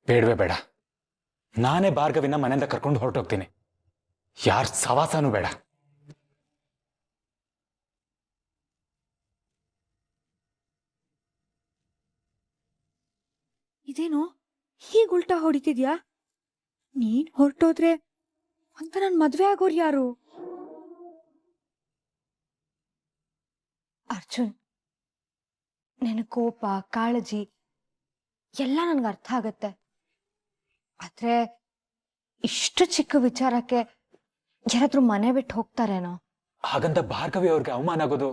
ಬೇಡವೇ ಬೇಡ, ನಾನೇ ಭಾರ್ಗವಿನ ಮನೆಯಿಂದ ಕರ್ಕೊಂಡು ಹೊರಟೋಗ್ತೀನಿ. ಯಾರ ಸವಾಸನೂ ಬೇಡ. ಇದೇನು ಹೀಗ್ ಉಲ್ಟಾ ಹೊಡಿತಿದ್ಯಾ? ನೀನ್ ಹೊರಟೋದ್ರೆ ಅಂತ ನನ್ ಮದ್ವೆ ಆಗೋರು ಯಾರು? ಅರ್ಜುನ್, ನಿನ್ನ ಕೋಪ, ಕಾಳಜಿ ಎಲ್ಲ ನನ್ಗೆ ಅರ್ಥ ಆಗತ್ತೆ. ಆದ್ರೆ ಇಷ್ಟು ಚಿಕ್ಕ ವಿಚಾರಕ್ಕೆ ಯಾರಾದ್ರೂ ಮನೆ ಬಿಟ್ಟು ಹೋಗ್ತಾರೇನೋ? ಹಾಗಂತ ಭಾರ್ಗವಿ ಅವ್ರಿಗೆ ಅವಮಾನ ಆಗೋದು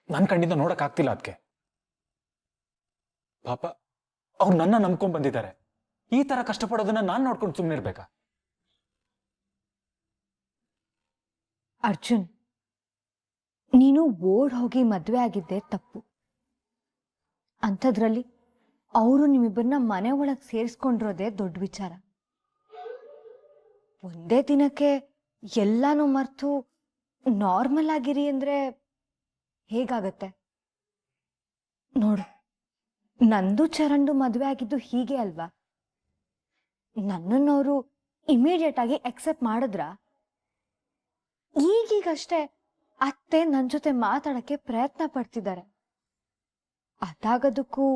ನನ್ ಕಣ್ಣಿಂದ ನೋಡಕ್ ಆಗ್ತಿಲ್ಲ. ಅದಕ್ಕೆ ಪಾಪ ಅವ್ರು ನನ್ನ ನಂಬ್ಕೊಂಡ್ ಬಂದಿದ್ದಾರೆ. ಈ ತರ ಕಷ್ಟಪಡೋದನ್ನ ನಾನ್ ನೋಡ್ಕೊಂಡು ಸುಮ್ಮನಿರ್ಬೇಕಾ? ಅರ್ಜುನ್, ನೀನು ಓಡ್ ಹೋಗಿ ಮದ್ವೆ ಆಗಿದ್ದೆ ತಪ್ಪು. ಅಂಥದ್ರಲ್ಲಿ ಅವರು ನಿಮ್ಮಿಬ್ಬರನ್ನ ಮನೆ ಒಳಗ್ ಸೇರಿಸ್ಕೊಂಡಿರೋದೇ ದೊಡ್ಡ ವಿಚಾರ. ಒಂದೇ ದಿನಕ್ಕೆ ಎಲ್ಲಾನು ಮರ್ತು ನಾರ್ಮಲ್ ಆಗಿರಿ ಅಂದ್ರೆ ಹೇಗಾಗತ್ತೆ? ನೋಡು, ನಂದು ಚರಂಡು ಮದ್ವೆ ಆಗಿದ್ದು ಹೀಗೆ ಅಲ್ವಾ? ನನ್ನನ್ನವರು ಇಮಿಡಿಯೇಟ್ ಆಗಿ ಅಕ್ಸೆಪ್ಟ್ ಮಾಡಿದ್ರ? ಈಗೀಗಷ್ಟೇ ಅತ್ತೆ ನನ್ ಜೊತೆ ಮಾತಾಡಕ್ಕೆ ಪ್ರಯತ್ನ ಪಡ್ತಿದ್ದಾರೆ. ಅದಾಗದಕ್ಕೂ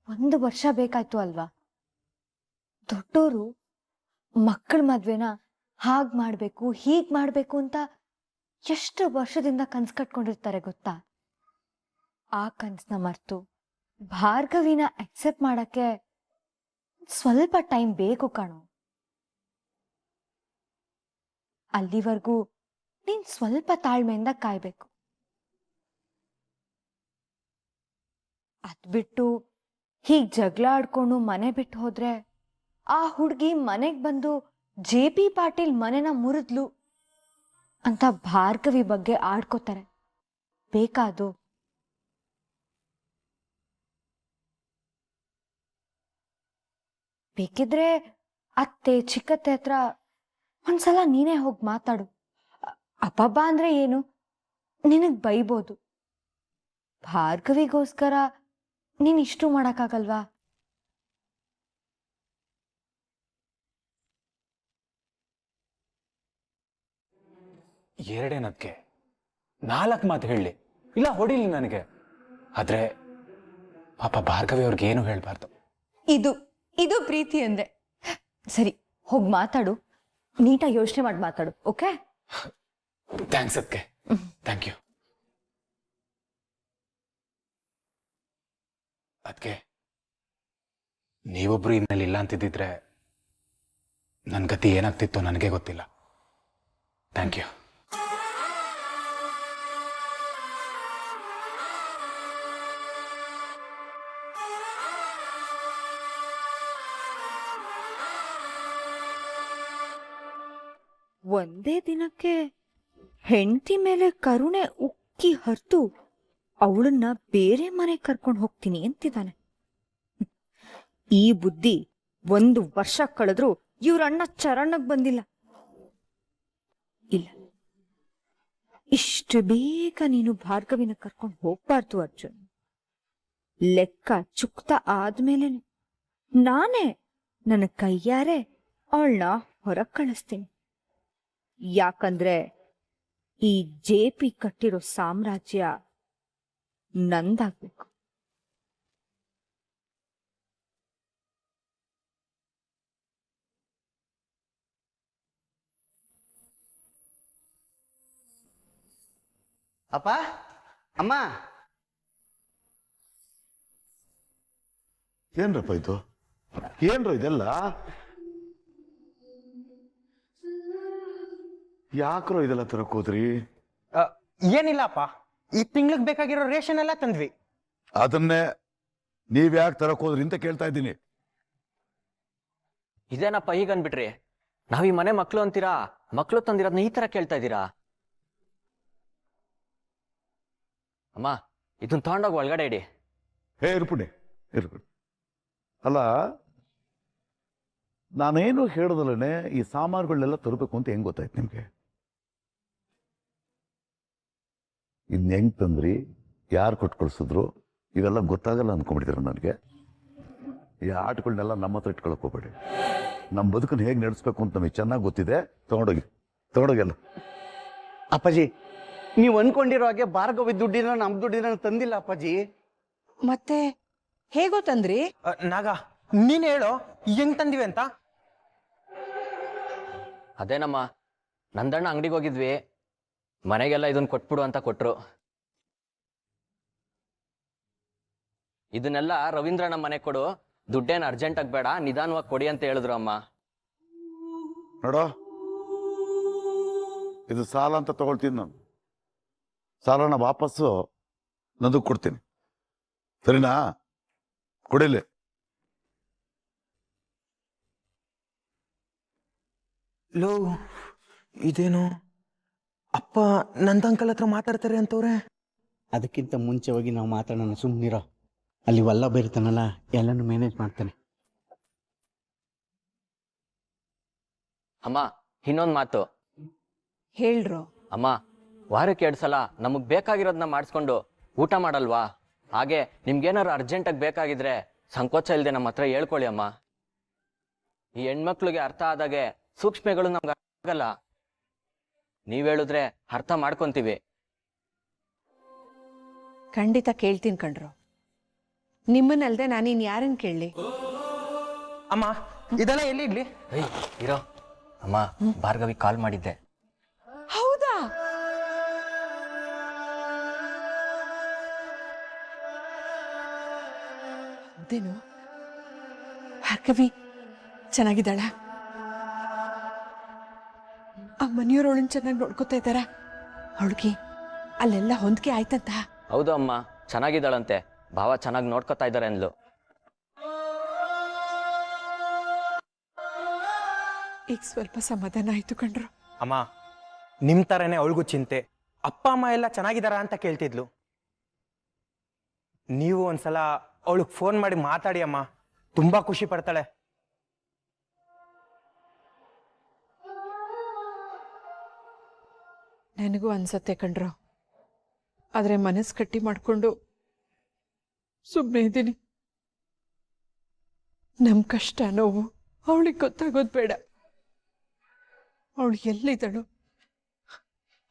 1 ವರ್ಷ ಬೇಕಾಯ್ತು ಅಲ್ವಾ? ದೊಡ್ಡೋರು ಮಕ್ಕಳ ಮದ್ವೆನ ಹಾಗ್ ಮಾಡ್ಬೇಕು, ಹೀಗ್ ಮಾಡ್ಬೇಕು ಅಂತ ಎಷ್ಟು ವರ್ಷದಿಂದ ಕನ್ಸ್ ಕಟ್ಕೊಂಡಿರ್ತಾರೆ ಗೊತ್ತಾ? ಆ ಕನ್ಸ್ನ ಮರ್ತು ಭಾರ್ಗವಿನ ಅಕ್ಸೆಪ್ಟ್ ಮಾಡಕ್ಕೆ ಸ್ವಲ್ಪ ಟೈಮ್ ಬೇಕು ಕಣೋ. ಅಲ್ಲಿವರೆಗೂ ನೀನ್ ಸ್ವಲ್ಪ ತಾಳ್ಮೆಯಿಂದ ಕಾಯ್ಬೇಕು. ಅದ್ಬಿಟ್ಟು ಹೀಗ್ ಜಗಳ ಆಡ್ಕೊಂಡು ಮನೆ ಬಿಟ್ಟು ಹೋದ್ರೆ ಆ ಹುಡ್ಗಿ ಮನೆಗ್ ಬಂದು JP ಪಾಟೀಲ್ ಮನೆನ ಮುರಿದ್ಲು ಅಂತ ಭಾರ್ಗವಿ ಬಗ್ಗೆ ಆಡ್ಕೋತಾರೆ. ಬೇಕಾದು? ಬೇಕಿದ್ರೆ ಅತ್ತೆ ಚಿಕ್ಕತ್ತೆ ಹತ್ರ ಒಂದ್ಸಲ ನೀನೇ ಹೋಗಿ ಮಾತಾಡು. ಅಪ್ಪಬ್ಬ ಅಂದ್ರೆ ಏನು, ನಿನಗ್ ಬೈಬೋದು. ಭಾರ್ಗವಿಗೋಸ್ಕರ ನೀನ್ ಇಷ್ಟು ಮಾಡಕ್ಕಾಗಲ್ವಾ? ಎರಡೇನಕ್ಕೆ 4 ಮಾತು ಹೇಳಲಿ, ಇಲ್ಲ ಹೊಡಿಲಿ ನನಗೆ. ಆದ್ರೆ ಪಾಪ ಭಾರ್ಗವಿ ಅವ್ರಿಗೆ ಏನು ಹೇಳ್ಬಾರ್ದು. ಇದು ಪ್ರೀತಿ ಅಂದ್ರೆ. ಸರಿ, ಹೋಗಿ ಮಾತಾಡು. ನೀಟಾಗಿ ಯೋಚನೆ ಮಾಡಿ ಮಾತಾಡು. ಓಕೆ? ಥ್ಯಾಂಕ್ಸ್ ಅದಕ್ಕೆ. Thank you. ಅದಕ್ಕೆ ನೀವೊಬ್ರು ಇನ್ಮೇಲೆ ಇಲ್ಲ ಅಂತಿದ್ದಿದ್ರೆ ನನ್ನ ಗತಿ ಏನಾಗ್ತಿತ್ತು ನನಗೆ ಗೊತ್ತಿಲ್ಲ. Thank you. ಒಂದೇ ದಿನಕ್ಕೆ ಹೆಂಡತಿ ಮೇಲೆ ಕರುಣೆ ಉಕ್ಕಿ ಹರಿದು ಅವಳನ್ನ ಬೇರೆ ಮನೆ ಕರ್ಕೊಂಡು ಹೋಗ್ತೀನಿ ಅಂತಿದ್ದಾನೆ. ಈ ಬುದ್ಧಿ 1 ವರ್ಷ ಕಳೆದ್ರೂ ಇವ್ರ ಅಣ್ಣ ಚರಣಕ್ ಬಂದಿಲ್ಲ. ಇಲ್ಲ, ಇಷ್ಟು ಬೇಗ ನೀನು ಭಾರ್ಗವಿನ ಕರ್ಕೊಂಡು ಹೋಗ್ಬಾರ್ದು ಅರ್ಜುನ್. ಲೆಕ್ಕ ಚುಕ್ತ ಆದ್ಮೇಲೆ ನಾನೇ ನನ್ನ ಕೈಯಾರೆ ಅವಳನ್ನ ಹೊರಗ್ ಕಳಿಸ್ತೀನಿ. ಯಾಕಂದ್ರೆ ಈ JP ಕಟ್ಟಿರೋ ಸಾಮ್ರಾಜ್ಯ ನಂದಾಗ್ಬೇಕು. ಅಪ್ಪ, ಅಮ್ಮ. ಏನ್ರಪ್ಪ ಇದು? ಏನ್ರ ಇದೆಲ್ಲ? ಯಾಕ್ರೋ ಇದೆಲ್ಲ ತರಕ್ ಹೋದ್ರಿ? ಏನಿಲ್ಲಪ್ಪ, ಈ ತಿಂಗ್ಳಿಗೆ ಬೇಕಾಗಿರೋ ರೇಷನ್ ಎಲ್ಲ ತಂದ್ವಿ. ಅದನ್ನೇ ನೀವ್ಯಾಕೆ ತರಕ್ ಹೋದ್ರಿ ಅಂತ ಕೇಳ್ತಾ ಇದ್ದೀನಿ. ಇದೇನಪ್ಪ ಈಗ ಅನ್ಬಿಟ್ರಿ? ನಾವ್ ಈ ಮನೆ ಮಕ್ಳು ಅಂತೀರಾ, ಮಕ್ಳು ತಂದಿರೋದ್ನ ಈ ತರ ಕೇಳ್ತಾ ಇದ್ದೀರಾ? ಅಮ್ಮ, ಇದನ್ನ ತಗೊಂಡೋಗಿ ಒಳಗಡೆ ಇಡಿ. ಇರ್ಬಿಡಿ. ಅಲ್ಲ, ನಾನೇನು ಹೇಳೋದಲ್ಲೇ ಈ ಸಾಮಾನುಗಳನ್ನೆಲ್ಲ ತರಬೇಕು ಅಂತ ಹೆಂಗ್ ಗೊತ್ತಾಯ್ತು ನಿಮ್ಗೆ? ಇನ್ನು ಹೆಂಗೆ ತಂದ್ರಿ, ಯಾರು ಕೊಟ್ಟು ಕಳಿಸಿದ್ರು, ಇವೆಲ್ಲ ಗೊತ್ತಾಗಲ್ಲ ಅಂದ್ಕೊಂಡ್ಬಿಡ್ತೀರ ನನಗೆ. ಈ ಆಟಗಳನ್ನೆಲ್ಲ ನಮ್ಮ ಹತ್ರ ಇಟ್ಕೊಳಕ್ ಹೋಗ್ಬೇಡಿ. ನಮ್ಮ ಬದುಕನ್ನು ಹೇಗೆ ನಡೆಸ್ಬೇಕು ಅಂತ ನಮಗೆ ಚೆನ್ನಾಗಿ ಗೊತ್ತಿದೆ. ತಗೊಂಡೋಗೆಲ್ಲ. ಅಪ್ಪಾಜಿ, ನೀವು ಅನ್ಕೊಂಡಿರೋ ಹಾಗೆ ಭಾರ್ಗವಿ ದುಡ್ಡಿನ ನಮ್ಮ ದುಡ್ಡಿನ ತಂದಿಲ್ಲ ಅಪ್ಪಾಜಿ. ಮತ್ತೆ ಹೇಗೋ ತಂದ್ರಿ? ನಾಗ, ನೀನ್ ಹೇಳೋ ಹೆಂಗ್ ತಂದಿವೆ ಅಂತ. ಅದೇನಮ್ಮ, ನಂದಣ್ಣ ಅಂಗಡಿಗೆ ಹೋಗಿದ್ವಿ, ಮನೆಗೆಲ್ಲ ಇದನ್ನ ಕೊಟ್ಬಿಡು ಅಂತ ಕೊಟ್ರು. ಇದನ್ನೆಲ್ಲ ರವೀಂದ್ರಣ್ಣ ಮನೆ ಕೊಡು, ದುಡ್ಡೇನು ಅರ್ಜೆಂಟ್ ಬೇಡ, ನಿಧಾನವಾಗಿ ಕೊಡಿ ಅಂತ ಹೇಳಿದ್ರು ಅಮ್ಮ. ನೋಡೋ, ಇದು ಸಾಲ ಅಂತ ತಗೊಳ್ತೀನಿ ನಾನು. ಸಾಲನ ವಾಪಸ್ಸು ನಂದು ಕೊಡ್ತೀನಿ, ಸರಿನಾ? ಕೊಡಿಲಿ. ಲೋ, ಇದೇನು ಅಪ್ಪ ನಂದ ಅಂಕಲ್ ಹತ್ರ ಮಾತಾಡ್ತಾರೆ ಅಂತವ್ರೆ. ಅದಕ್ಕಿಂತ ಮುಂಚೆ ಹೋಗಿ ನಾವು ಮಾತಾಡೋಣ, ಸುಮ್ಮನಿರೋ. ಅಲ್ಲಿ ವಲ್ಲಭ ಇರ್ತಾನಲ್ಲ, ಎಲ್ಲನೂ ಮ್ಯಾನೇಜ್ ಮಾಡ್ತಾನೆ. ಅಮ್ಮ, ಇನ್ನೊಂದು ಮಾತು. ಹೇಳ್ರು. ಅಮ್ಮ, ವಾರಕ್ಕೆ 2 ಸಲ ನಮಗ್ ಬೇಕಾಗಿರೋದನ್ನ ಮಾಡಿಸ್ಕೊಂಡು ಊಟ ಮಾಡಲ್ವಾ? ಹಾಗೆ ನಿಮ್ಗೇನಾದ್ರು ಅರ್ಜೆಂಟಾಗಿ ಬೇಕಾಗಿದ್ರೆ ಸಂಕೋಚ ಇಲ್ಲದೆ ನಮ್ಮ ಹತ್ರ ಹೇಳ್ಕೊಳ್ಳಿ ಅಮ್ಮ. ಈ ಹೆಣ್ಮಕ್ಳಿಗೆ ಅರ್ಥ ಆದಾಗೆ ಸೂಕ್ಷ್ಮಗಳು ನಮ್ಗೆ ಆಗಲ್ಲ. ನೀವ್ ಹೇಳಿದ್ರೆ ಅರ್ಥ ಮಾಡ್ಕೊಂತೀವಿ. ಖಂಡಿತ ಕೇಳ್ತೀನಿ ಕಣ್ರು. ನಿಮ್ಮನ್ನಲ್ದೆ ನಾನಿನ್ ಯಾರನ್ನ ಕೇಳಲಿ? ಅಮ್ಮ, ಇದೆಲ್ಲ ಎಲ್ಲಿ ಇಡ್ಲಿ? ಇರೋ ಅಮ್ಮ, ಭಾರ್ಗವಿ ಕಾಲ್ ಮಾಡಿದ್ದೆ. ಹೌದಾ? ಹೌದೇನು? ಭಾರ್ಗವಿ ಚೆನ್ನಾಗಿದ್ದಾಳ? ಆ ಮನೆಯವ್ರು ಅವಳನ್ನ ಚೆನ್ನಾಗಿ ನೋಡ್ಕೊತಾ ಇದ್ದಾರ? ಅವಳಿಗೆ ಅಲ್ಲೆಲ್ಲ ಹೊಂದಿಕೆ ಆಯ್ತಂತ? ಹೌದು ಅಮ್ಮ, ಚೆನ್ನಾಗಿದ್ದಾಳಂತೆ. ಭಾವ ಚೆನ್ನಾಗಿ ನೋಡ್ಕೊತಾ ಇದ್ದಾರೆ ಅಂದ್ಲು. ಈಗ ಸ್ವಲ್ಪ ಸಮಾಧಾನ ಆಯ್ತು ಕಣ್ರು. ಅಮ್ಮ, ನಿಮ್ ತರನೇ ಅವಳಿಗೂ ಚಿಂತೆ. ಅಪ್ಪ ಅಮ್ಮ ಎಲ್ಲ ಚೆನ್ನಾಗಿದಾರ ಅಂತ ಕೇಳ್ತಿದ್ಲು. ನೀವು ಒಂದ್ಸಲ ಅವಳಿಗೆ ಫೋನ್ ಮಾಡಿ ಮಾತಾಡಿ ಅಮ್ಮ, ತುಂಬಾ ಖುಷಿ ಪಡ್ತಾಳೆ. ನನಗೂ ಅನ್ಸತ್ತೆ ಕಣ್ರು, ಆದ್ರೆ ಮನಸ್ಸು ಗಟ್ಟಿ ಮಾಡ್ಕೊಂಡು ಸುಮ್ಮನೆ ಇದ್ದೀನಿ. ನಮ್ ಕಷ್ಟ ನೋವು ಅವಳಿಗೆ ಗೊತ್ತಾಗೋದು ಬೇಡ. ಅವಳು ಎಲ್ಲಿದ್ದಳು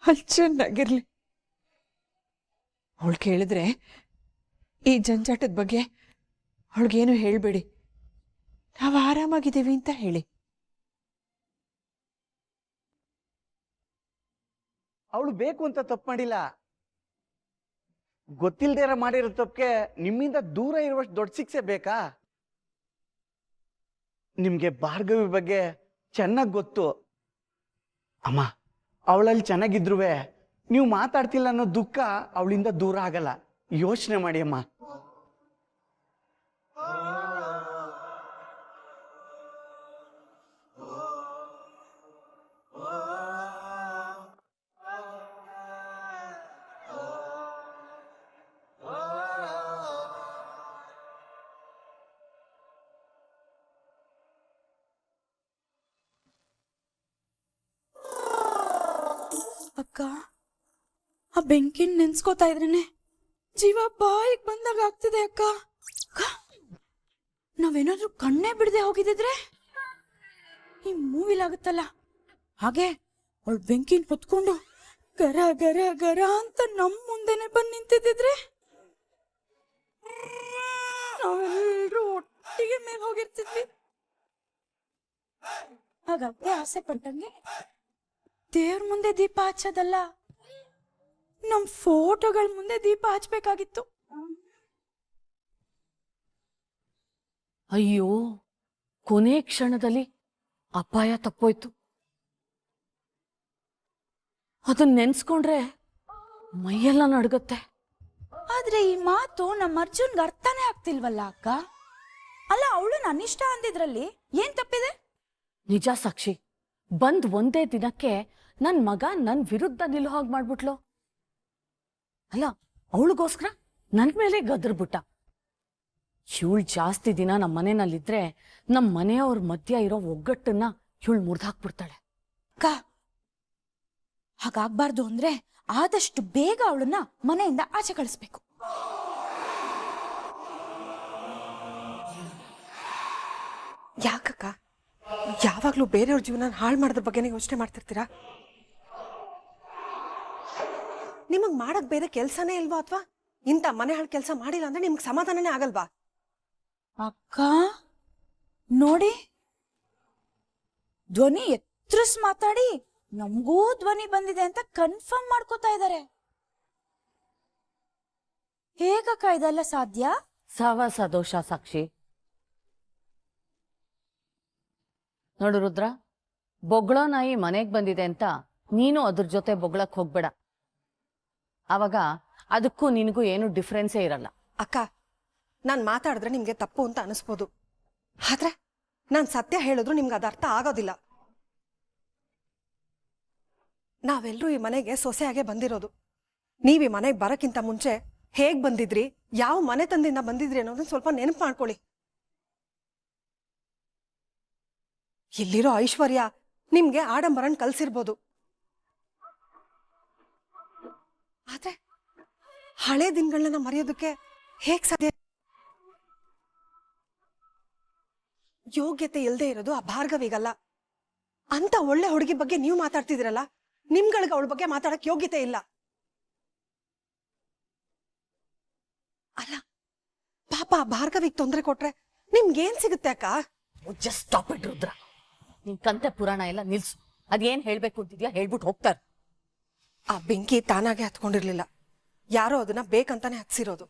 ಅಲ್ಲಿ ಚೆನ್ನಾಗಿರ್ಲಿ. ಅವಳು ಕೇಳಿದ್ರೆ ಈ ಜಂಜಾಟದ ಬಗ್ಗೆ ಅವಳಿಗೇನು ಹೇಳ್ಬೇಡಿ, ನಾವು ಆರಾಮಾಗಿದ್ದೀವಿ ಅಂತ ಹೇಳಿ. ಅವಳು ಬೇಕು ಅಂತ ತಪ್ಪು ಮಾಡಿಲ್ಲ. ಗೊತ್ತಿಲ್ದೇರ ಮಾಡಿರೋ ತಪ್ಪಿಗೆ ನಿಮ್ಮಿಂದ ದೂರ ಇರುವಷ್ಟು ದೊಡ್ಡ ಶಿಕ್ಷೆ ಬೇಕಾ? ನಿಮ್ಗೆ ಭಾರ್ಗವಿ ಬಗ್ಗೆ ಚೆನ್ನಾಗಿ ಗೊತ್ತು ಅಮ್ಮ. ಅವಳಲ್ಲಿ ಚೆನ್ನಾಗಿದ್ರು ನೀವು ಮಾತಾಡ್ತಿಲ್ಲ ಅನ್ನೋ ದುಃಖ ಅವಳಿಂದ ದೂರ ಆಗಲ್ಲ. ಯೋಚನೆ ಮಾಡಿ ಅಮ್ಮ. ಅಕ್ಕ, ಆ ಬೆಂಕಿನ ನೆನ್ಸ್ಕೋತಾ ಇದ್ರೇನೆ ಜೀವ ಬಾಯಿಗೆ ಬಂದಾಗ ಆಗ್ತಿದೆ ಅಕ್ಕ. ನಾವೇನಾದ್ರೂ ಕಣ್ಣೇ ಬಿಡದೆ ಹೋಗಿದ್ರೆ ಈ ಮೂವಿಲಾಗುತ್ತಲ್ಲ ಹಾಗೆ ಅವಳು ಬೆಂಕಿನ ಹೊತ್ಕೊಂಡು ಗರ ಗರ ಗರ ಅಂತ ನಮ್ ಮುಂದೆನೆ ಬಂದ್ ನಿಂತಿದ್ರೆ ನಾವೆಲ್ಲರೂ ಒಟ್ಟಿಗೆ ಮೇಲೆ ಹೋಗಿರ್ತಿದ್ವಿ. ಹಾಗಾದ್ರೆ ಆಸೆ ಪಟ್ಟಂಗೆ ದೇವ್ರ ಮುಂದೆ ದೀಪ ಹಚ್ಚೋದಲ್ಲ, ನಮ್ ಫೋಟೋಗಳ ಮುಂದೆ ದೀಪ ಹಚ್ಬೇಕಾಗಿತ್ತು. ಅಯ್ಯೋ, ಕೊನೆ ಕ್ಷಣದಲ್ಲಿ ಅಪಾಯ ತಪ್ಪೋಯ್ತು. ಅದನ್ನ ನೆನ್ಸ್ಕೊಂಡ್ರೆ ಮೈಯೆಲ್ಲ ನಡ್ಗತ್ತೆ. ಆದ್ರೆ ಈ ಮಾತು ನಮ್ಮ ಅರ್ಜುನ್ಗೆ ಅರ್ಥನೇ ಆಗ್ತಿಲ್ವಲ್ಲ ಅಕ್ಕ. ಅಲ್ಲ, ಅವಳು ನನ್ನಿಷ್ಟ ಅಂದಿದ್ರಲ್ಲಿ ಏನ್ ತಪ್ಪಿದೆ? ನಿಜ ಸಾಕ್ಷಿ, ಬಂದ್ ಒಂದೇ ದಿನಕ್ಕೆ ನನ್ ಮಗ ನನ್ ವಿರುದ್ಧ ನಿಲ್ಲೋ ಹಾಗೆ ಮಾಡ್ಬಿಟ್ಲು. ಅಲ್ಲ, ಅವಳಿಗೋಸ್ಕರ ನನ್ ಮೇಲೆ ಗದ್ರಬಿಟ್ಟ. ಇವಳು ಜಾಸ್ತಿ ದಿನ ನಮ್ಮ ಮನೆಯಲ್ಲಿದ್ರೆ ನಮ್ಮ ಮನೆಯವ್ರ ಮಧ್ಯ ಇರೋ ಒಗ್ಗಟ್ಟನ್ನ ಇವಳು ಮುರಿದಾಕ್ಬಿಡ್ತಾಳೆ. ಅಕ್ಕ, ಹಾಗಾಗ್ಬಾರ್ದು ಅಂದ್ರೆ ಆದಷ್ಟು ಬೇಗ ಅವಳನ್ನ ಮನೆಯಿಂದ ಆಚೆ ಕಳಿಸ್ಬೇಕು. ಯಾಕಕ್ಕ ಯಾವಾಗ್ಲೂ ಬೇರೆಯವ್ರ ಜೀವನ ಹಾಳು ಮಾಡೋದ್ರ ಬಗ್ಗೆನೇ ಯೋಚನೆ ಮಾಡ್ತಿರ್ತೀರಾ? ನಿಮಗ್ ಮಾಡಕ್ ಬೇರೆ ಕೆಲ್ಸನೇ ಇಲ್ವಾ? ಅಥವಾ ಇಂಥ ಮನೆ ಹಾಳು ಕೆಲಸ ಮಾಡಿಲ್ಲ ಅಂದ್ರೆ ನಿಮ್ಗೆ ಸಮಾಧಾನನೇ ಆಗಲ್ವಾ? ಅಕ್ಕ ನೋಡಿ, ಧ್ವನಿ ಎತ್ತರಿಸ್ ಮಾತಾಡಿ ನಮಗೂ ಧ್ವನಿ ಬಂದಿದೆ ಅಂತ ಕನ್ಫರ್ಮ್ ಮಾಡ್ಕೋತಾ ಇದ್ದಾರೆ. ಹೇಗಕ್ಕ ಇದೆಲ್ಲ ಸಾಧ್ಯ? ಸಹವಾಸ ದೋಷ ಸಾಕ್ಷಿ. ನೋಡು ರುದ್ರ, ಬೊಗಳೋ ನಾಯಿ ಮನೆಗ್ ಬಂದಿದೆ ಅಂತ ನೀನು ಅದ್ರ ಜೊತೆ ಬೊಗಳಕ್ ಹೋಗ್ಬೇಡ. ಅವಾಗ ಅದಕ್ಕೂ ನಿನಗೂ ಏನು ಡಿಫ್ರೆನ್ಸೇ ಇರಲ್ಲ. ಅಕ್ಕ, ನಾನ್ ಮಾತಾಡಿದ್ರೆ ನಿಮ್ಗೆ ತಪ್ಪು ಅಂತ ಅನಿಸ್ಬೋದು, ಆದ್ರೆ ನಾನ್ ಸತ್ಯ ಹೇಳಿದ್ರು ನಿಮ್ಗೆ ಅದ ಅರ್ಥ ಆಗೋದಿಲ್ಲ. ನಾವೆಲ್ಲರೂ ಈ ಮನೆಗೆ ಸೊಸೆಯಾಗೆ ಬಂದಿರೋದು. ನೀವ್ ಈ ಮನೆಗೆ ಬರಕ್ಕಿಂತ ಮುಂಚೆ ಹೇಗ್ ಬಂದಿದ್ರಿ, ಯಾವ ಮನೆತನದಿಂದ ಬಂದಿದ್ರಿ ಅನ್ನೋದನ್ನ ಸ್ವಲ್ಪ ನೆನಪು ಮಾಡ್ಕೊಳ್ಳಿ. ಇಲ್ಲಿರೋ ಐಶ್ವರ್ಯ ನಿಮ್ಗೆ ಆಡಂಬರನ್ ಕಲ್ಸಿರ್ಬೋದು, ಆದ್ರೆ ಹಳೆ ದಿನಗಳನ್ನ ಮರೆಯೋದಕ್ಕೆ ಹೇಗ್ ಸಾಧ್ಯ? ಯೋಗ್ಯತೆ ಇಲ್ಲದೆ ಇರೋದು ಆ ಭಾರ್ಗವಿಗಲ್ಲ. ಅಂತ ಒಳ್ಳೆ ಹುಡುಗಿ ಬಗ್ಗೆ ನೀವು ಮಾತಾಡ್ತಿದಿರಲ್ಲ, ನಿಮ್ಗಳಿಗೆ ಅವಳ ಬಗ್ಗೆ ಮಾತಾಡಕ್ ಯೋಗ್ಯತೆ ಇಲ್ಲ. ಅಲ್ಲ ಪಾಪ ಆ ಭಾರ್ಗವಿಗೆ ತೊಂದರೆ ಕೊಟ್ರೆ ನಿಮ್ಗೇನ್ ಸಿಗುತ್ತೆ ಅಕ್ಕ? Just stop it Rudra. ನಿನ್ ಕಂತೆ ಪುರಾಣ ಎಲ್ಲ ನಿಲ್ಸು. ಅದೇನ್ ಹೇಳ್ಬೇಕು ಅಂತಿದ್ಯಾ ಹೇಳ್ಬಿಟ್ಟು ಹೋಗ್ತಾರ. ಆ ಬೆಂಕಿ ತಾನಾಗೆ ಹತ್ಕೊಂಡಿರ್ಲಿಲ್ಲ, ಯಾರೋ ಅದನ್ನ ಬೇಕಂತಾನೆ ಹತ್ಸಿರೋದು.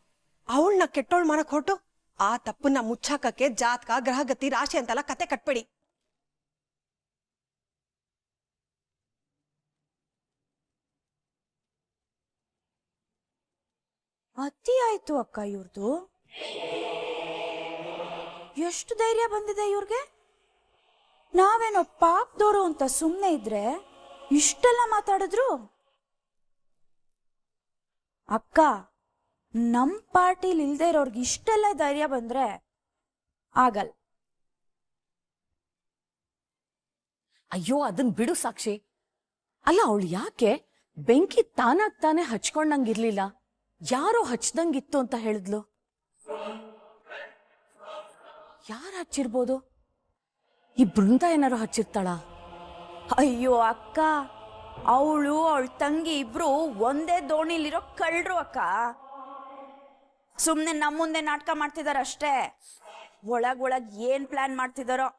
ಅವಳನ್ನ ಕೆಟ್ಟೋಳ್ ಮಾಡಕ್ ಹೊರಟು ಆ ತಪ್ಪನ್ನ ಮುಚ್ಚಾಕಕ್ಕೆ ಜಾತಕ, ಗ್ರಹಗತಿ, ರಾಶಿ ಅಂತೆಲ್ಲ ಕತೆ ಕಟ್ಬೇಡಿ. ಅತಿ ಆಯ್ತು ಅಕ್ಕ ಇವ್ರದು. ಎಷ್ಟು ಧೈರ್ಯ ಬಂದಿದೆ ಇವ್ರಿಗೆ. ನಾವೇನೋ ಪಾಪದವರು ಅಂತ ಸುಮ್ನೆ ಇದ್ರೆ ಇಷ್ಟೆಲ್ಲ ಮಾತಾಡಿದ್ರು. ಅಕ್ಕ, ನಮ್ ಪಾರ್ಟಿಲಿ ಇಲ್ದೇ ಇರೋರ್ಗೆ ಇಷ್ಟೆಲ್ಲ ಧೈರ್ಯ ಬಂದ್ರೆ ಆಗಲ್ಲ. ಅಯ್ಯೋ ಅದನ್ ಬಿಡು ಸಾಕ್ಷಿ. ಅಲ್ಲ ಅವಳು ಯಾಕೆ ಬೆಂಕಿ ತಾನಾಗ್ ತಾನೇ ಹಚ್ಕೊಂಡಂಗಿರ್ಲಿಲ್ಲ, ಯಾರೋ ಹಚ್ದಂಗಿತ್ತು ಅಂತ ಹೇಳಿದ್ಲು. ಯಾರು ಹಚ್ಚಿರ್ಬೋದು? ಈ ಬೃಂದ ಏನಾರು ಹಚ್ಚಿರ್ತಾಳ? ಅಯ್ಯೋ ಅಕ್ಕ, ಅವಳು ಅವಳ ತಂಗಿ ಇಬ್ರು ಒಂದೇ ದೋಣಿಲಿರೋ ಕಳ್ರು ಅಕ್ಕ. ಸುಮ್ನೆ ನಮ್ಮ ಮುಂದೆ ನಾಟಕ ಮಾಡ್ತಿದಾರ ಅಷ್ಟೇ. ಒಳಗೊಳಗ್ ಏನ್ ಪ್ಲಾನ್ ಮಾಡ್ತಿದಾರೋ.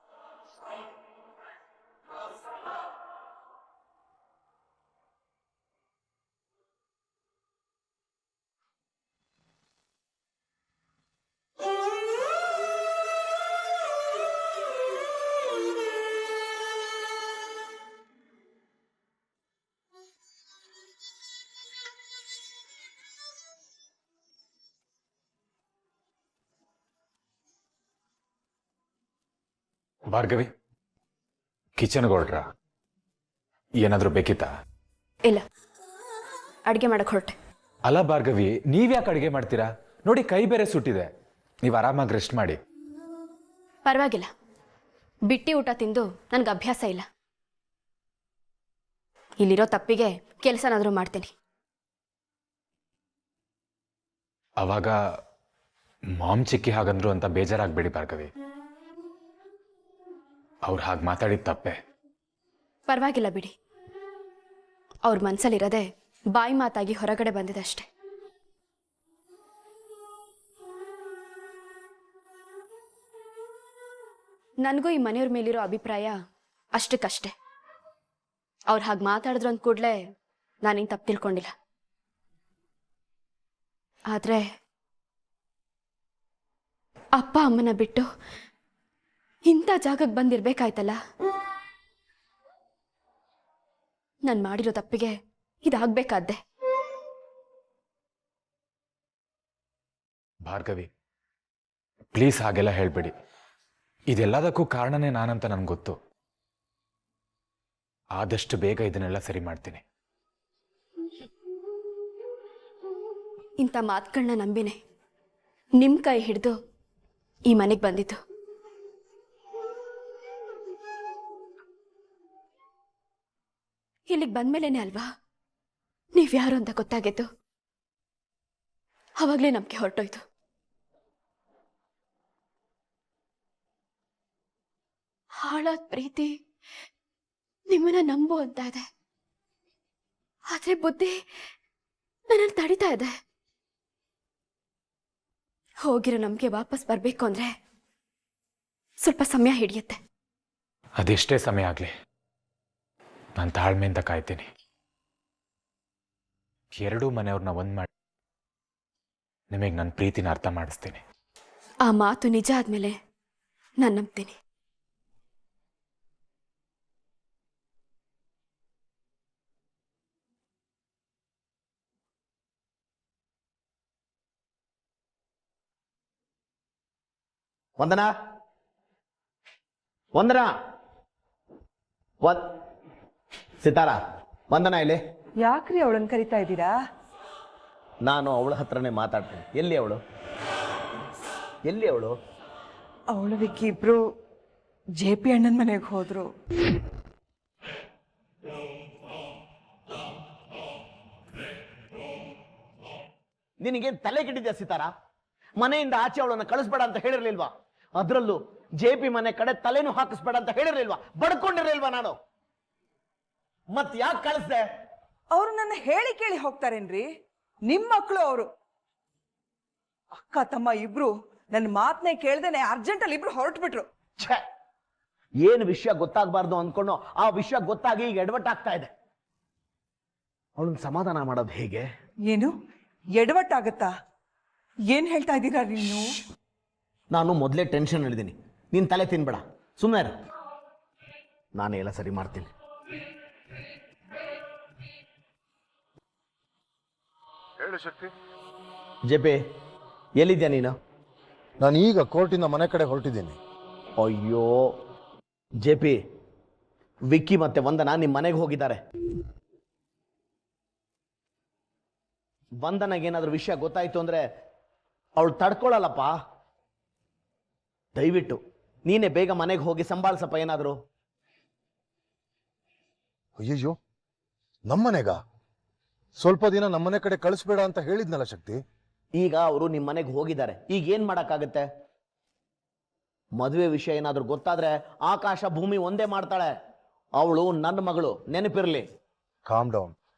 ಭಾರ್ಗವಿ, ಕಿಚನ್ಗೆ ಹೊರಟ್ರ? ಏನಾದ್ರೂ ಬೇಕಿತ್ತಾ? ಇಲ್ಲ, ಅಡಿಗೆ ಮಾಡಕ್ ಹೊರಟೆ. ಅಲ್ಲ ಭಾರ್ಗವಿ, ನೀವ್ಯಾಕೆ ಅಡಿಗೆ ಮಾಡ್ತೀರಾ? ನೋಡಿ ಕೈ ಬೇರೆ ಸುಟ್ಟಿದೆ, ನೀವು ಆರಾಮಾಗಿ ರೆಸ್ಟ್ ಮಾಡಿ. ಪರವಾಗಿಲ್ಲ, ಬಿಟ್ಟಿ ಊಟ ತಿಂದು ನನ್ಗೆ ಅಭ್ಯಾಸ ಇಲ್ಲ. ಇಲ್ಲಿರೋ ತಪ್ಪಿಗೆ ಕೆಲಸನಾದ್ರೂ ಮಾಡ್ತೀನಿ. ಅವಾಗ ಮಾಮ್ ಚಿಕ್ಕಿ ಹಾಗಂದ್ರು ಅಂತ ಬೇಜಾರಾಗ್ಬೇಡಿ ಭಾರ್ಗವಿ. ಅವ್ರು ಹಾಗೆ ಮಾತಾಡಿದ ತಪ್ಪೆ. ಪರವಾಗಿಲ್ಲ ಬಿಡಿ, ಅವ್ರ ಮನ್ಸಲ್ಲಿರೋದೆ ಬಾಯಿ ಮಾತಾಗಿ ಹೊರಗಡೆ ಬಂದಿದಷ್ಟೆ. ನನಗೂ ಈ ಮನೆಯವ್ರ ಮೇಲಿರೋ ಅಭಿಪ್ರಾಯ ಅಷ್ಟಕ್ಕಷ್ಟೇ. ಅವ್ರು ಹಾಗೆ ಮಾತಾಡಿದ್ರು ಅಂದ ಕೂಡಲೇ ನಾನೇನು ತಪ್ಪು ತಿಳ್ಕೊಂಡಿಲ್ಲ. ಆದ್ರೆ ಅಪ್ಪ ಅಮ್ಮನ ಬಿಟ್ಟು ಇಂಥ ಜಾಗಕ್ಕೆ ಬಂದಿರ್ಬೇಕಾಯ್ತಲ್ಲ. ನಾನು ಮಾಡಿರೋ ತಪ್ಪಿಗೆ ಇದಾಗಬೇಕಾದ್ದೆ. ಭಾರ್ಗವಿ, ಪ್ಲೀಸ್ ಹಾಗೆಲ್ಲ ಹೇಳ್ಬೇಡಿ. ಇದೆಲ್ಲದಕ್ಕೂ ಕಾರಣನೇ ನಾನಂತ ನನ್ಗೆ ಗೊತ್ತು. ಆದಷ್ಟು ಬೇಗ ಇದನ್ನೆಲ್ಲ ಸರಿ ಮಾಡ್ತೀನಿ. ಇಂಥ ಮಾತುಗಳನ್ನ ನಂಬಿನೇ ನಿಮ್ಮ ಕೈ ಹಿಡಿದು ಈ ಮನೆಗೆ ಬಂದಿದ್ದು. ಇಲ್ಲಿಗೆ ಬಂದ್ಮೇಲೇನೆ ಅಲ್ವಾ ನೀವ್ಯಾರು ಅಂತ ಗೊತ್ತಾಗಿತ್ತು. ಅವಾಗಲೇ ನಂಬಿಕೆ ಹೊರಟೋಯ್ತು. ಹಾಳಾದ ಪ್ರೀತಿ ನಿಮ್ಮನ್ನ ನಂಬು ಅಂತ ಇದೆ, ಆದ್ರೆ ಬುದ್ಧಿ ನನ್ನನ್ನು ತಡಿತಾ ಇದೆ. ಹೋಗಿರೋ ನಂಬಿಕೆ ವಾಪಸ್ ಬರ್ಬೇಕು ಅಂದ್ರೆ ಸ್ವಲ್ಪ ಸಮಯ ಹಿಡಿಯುತ್ತೆ. ಅದೆಷ್ಟೇ ಸಮಯ ಆಗ್ಲಿ ನಾನು ತಾಳ್ಮೆಯಿಂದ ಕಾಯ್ತೀನಿ. ಎರಡೂ ಮನೆಯವ್ರನ್ನ ಒಂದ್ ಮಾಡಿ ನಿಮಗೆ ನನ್ನ ಪ್ರೀತಿನ ಅರ್ಥ ಮಾಡಿಸ್ತೀನಿ. ಆ ಮಾತು ನಿಜ ಆದ್ಮೇಲೆ ನಾನು ನಂಬ್ತೀನಿ. ವಂದನಾ, ವಂದನಾ, ಸಿತಾರ, ವಂದನಾ ಇಲ್ಲಿ. ಯಾಕ್ರಿ ಅವಳನ್ನ ಕರಿತಾ ಇದ್ದೀರಾ? ನಾನು ಅವಳ ಹತ್ರನೇ ಮಾತಾಡ್ತೀನಿ. ಎಲ್ಲಿ ಅವಳು? ಅವಳು ವಿಕ್ಕಿ ಇಬ್ರು JP ಅಣ್ಣನ ಮನೆಗೆ ಹೋದ್ರು. ನಿನಗೇನು ತಲೆ ಕೆಟ್ಟಿದ್ಯಾ ಸಿತಾರ? ಮನೆಯಿಂದ ಆಚೆ ಅವಳನ್ನ ಕಳಿಸ್ಬೇಡ ಅಂತ ಹೇಳಿರ್ಲಿಲ್ವಾ? ಅದ್ರಲ್ಲೂ JP ಮನೆ ಕಡೆ ತಲೆನೂ ಹಾಕಿಸ್ಬೇಡ ಅಂತ ಹೇಳಿರ್ಲಿಲ್ವಾ? ಬಡ್ಕೊಂಡಿರ್ಲಿಲ್ವಾ ನಾನು? ಮತ್ ಯಾಕೆ ಕಳಿಸ್ದೆ? ಅವ್ರು ನನ್ನ ಹೇಳಿ ಕೇಳಿ ಹೋಗ್ತಾರೇನ್ರಿ? ನಿಮ್ ಮಕ್ಕಳು ಅವರು. ಅಕ್ಕ ತಮ್ಮ ಇಬ್ರು ನನ್ನ ಮಾತನ್ನೇ ಕೇಳ್ದೇನೆ ಅರ್ಜೆಂಟಲ್ಲಿ ಇಬ್ರು ಹೊರಟ್ಬಿಟ್ರು. ಛೇ, ಏನು ವಿಷಯ ಗೊತ್ತಾಗಬಾರ್ದು ಅನ್ಕೊಂಡು ಆ ವಿಷಯ ಗೊತ್ತಾಗಿ ಈಗ ಎಡವಟ್ಟಾಗ್ತಾ ಇದೆ. ಅವಳನ್ನ ಸಮಾಧಾನ ಮಾಡೋದು ಹೇಗೆ? ಏನು ಎಡವಟ್ಟಾಗತ್ತಾ? ಏನ್ ಹೇಳ್ತಾ ಇದ್ದೀರಾ ನೀವು? ನಾನು ಮೊದಲೇ ಟೆನ್ಷನ್ ಹೇಳಿದ್ದೀನಿ. ನೀನ್ ತಲೆ ತಿನ್ಬೇಡ, ಸುಮ್ಮನೆ ನಾನೇ ಎಲ್ಲ ಸರಿ ಮಾಡ್ತೀನಿ. ಹೇಳು ಶಕ್ತಿ. JP, ಎಲ್ಲಿದ್ಯಾ ನೀನು? ನಾನು ಈಗ ಕೋರ್ಟಿಂದ ಮನೆ ಕಡೆ ಹೊರಟಿದ್ದೀನಿ. ಅಯ್ಯೋ JP, ವಿಕ್ಕಿ ಮತ್ತೆ ವಂದನಾ ನಿಮ್ಮ ಮನೆಗೆ ಹೋಗಿದ್ದಾರೆ. ವಂದನಾಗೇನಾದ್ರೂ ವಿಷಯ ಗೊತ್ತಾಯ್ತು ಅಂದ್ರೆ ಅವಳು ತಡ್ಕೊಳ್ಳಲ್ಲಪ್ಪ. ದಯವಿಟ್ಟು ನೀನೇ ಬೇಗ ಮನೆಗೆ ಹೋಗಿ ಸಂಭಾಳಿಸಪ್ಪ ಏನಾದ್ರು. ಅಯ್ಯಯ್ಯೋ, ನಮ್ಮನೆಗ ಸ್ವಲ್ಪ ದಿನ ನಮ್ಮನೆ ಕಡೆ ಕಳಿಸ್ಬೇಡ ಅಂತ ಹೇಳಿದ್ನಲ್ಲ ಶಕ್ತಿ. ಈಗ ಅವರು ನಿಮ್ಮ ಮನೆಗೆ ಹೋಗಿದ್ದಾರೆ, ಈಗ ಏನ್ ಮಾಡಕ್ಕಾಗತ್ತೆ? ಮದುವೆ ವಿಷಯ ಏನಾದ್ರೂ ಗೊತ್ತಾದ್ರೆ ಆಕಾಶ ಭೂಮಿ ಒಂದೇ ಮಾಡ್ತಾಳೆ. ಅವಳು ನನ್ನ ಮಗಳು, ನೆನಪಿರ್ಲಿ.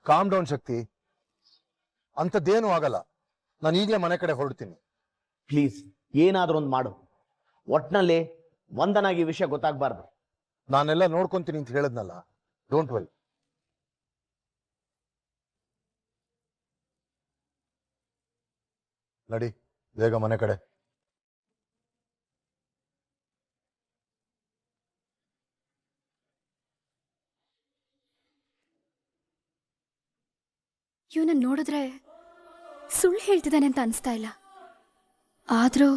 ಕಾಮ್ ಡೌನ್ ಶಕ್ತಿ. ಅಂಥದ್ದೇನು ಆಗಲ್ಲ. ನಾನು ಈಗಲೇ ಮನೆ ಕಡೆ ಹೊರಡ್ತೀನಿ. ಪ್ಲೀಸ್ ಏನಾದ್ರೂ ಒಂದು ಮಾಡು. ಒಟ್ನಲ್ಲಿ ವಂದನಾಗಿ ವಿಷಯ ಗೊತ್ತಾಗಬಾರ್ದು. ನಾನೆಲ್ಲ ನೋಡ್ಕೊಂತೀನಿ ಅಂತ ಹೇಳದ್ನಲ್ಲ. Don't worry. ನಡಿ ಬೇಗ ಮನೆ ಕಡೆ. ಇವನನ್ನ ನೋಡಿದ್ರೆ ಸುಳ್ಳು ಹೇಳ್ತಿದ್ದಾನೆ ಅಂತ ಅನಿಸ್ತಾ ಇಲ್ಲ. ಆದ್ರೂ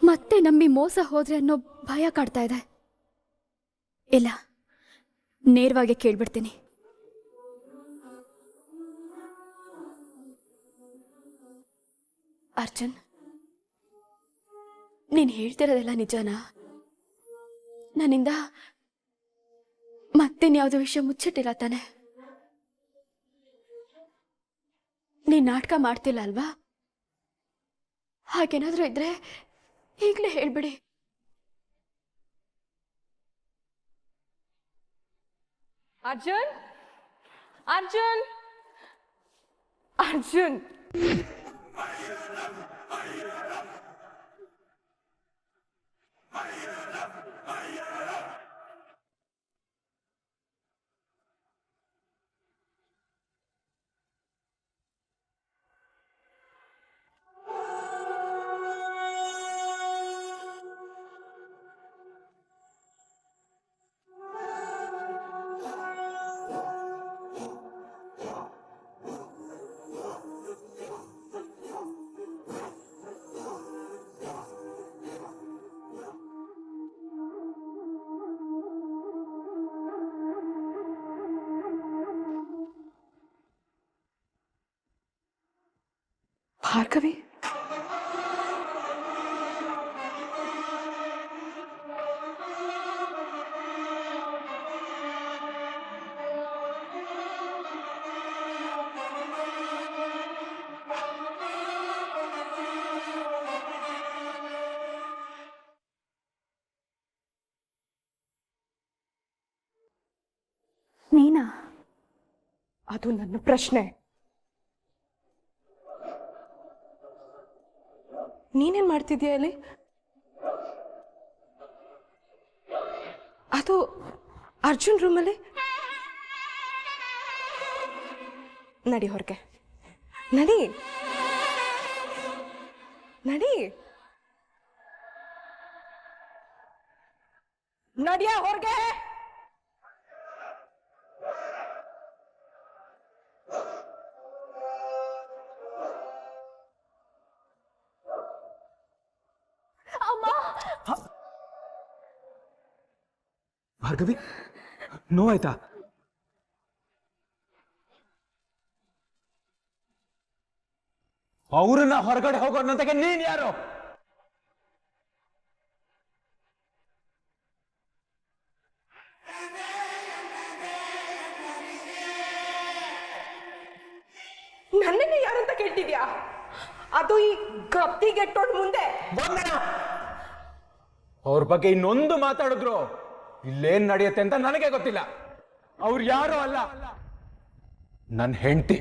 ಮತ್ತೆ ನಂಬಿ ಮೋಸ ಹೋದ್ರೆ ಅನ್ನೋ ಭಯ ಕಾಡ್ತಾ ಇದೆ. ಇಲ್ಲ, ನೇರವಾಗಿ ಕೇಳ್ಬಿಡ್ತೀನಿ. ಅರ್ಜುನ್, ನೀನ್ ಹೇಳ್ತಿರೋದೆಲ್ಲ ನಿಜನಾ? ನನ್ನಿಂದ ಮತ್ತೇನ್ಯಾವುದೋ ವಿಷಯ ಮುಚ್ಚಿಟ್ಟಿಲ್ಲ ತಾನೆ? ನೀನ್ ನಾಟಕ ಮಾಡ್ತಿಲ್ಲ ಅಲ್ವಾ? ಹಾಗೇನಾದ್ರೂ ಇದ್ರೆ ಈಗಲೇ ಹೇಳ್ಬಿಡಿ. ಅರ್ಜುನ್, ಅರ್ಜುನ್, ಅರ್ಜುನ್. ಭಾರ್ಗವಿ, ಅದು ನನ್ನ ಪ್ರಶ್ನೆ. ನೀನೇನ್ ಮಾಡ್ತಿದ್ಯಾ ಇಲ್ಲಿ? ಅದು ಅರ್ಜುನ್ ರೂಮಲ್ಲಿ. ನಡಿ ಹೊರಗೆ, ನಡಿ ನಡಿ ನಡಿಯ ಹೊರಗೆ. ಭಾರ್ಗವಿ, ನೋವಾಯ್ತಾ? ಅವ್ರನ್ನ ಹೊರಗಡೆ ಹೋಗೋನ್ನಂತಾಗೆ ನೀನ್ ಯಾರು? ನನ್ನನ್ನೇ ಯಾರಂತ ಕೇಳ್ತಿದ್ಯಾ? ಅದು ಈ ಗಪ್ತಿಗೆಟ್ಟೋಡ್ ಮುಂದೆ. ಅವ್ರ ಬಗ್ಗೆ ಇನ್ನೊಂದು ಮಾತಾಡಿದ್ರು ಇಲ್ಲೇನ್ ನಡೆಯುತ್ತೆ ಅಂತ ನನಗೆ ಗೊತ್ತಿಲ್ಲ. ಅವ್ರು ಯಾರು ಅಲ್ಲ, ನನ್ನ ಹೆಂಡತಿ.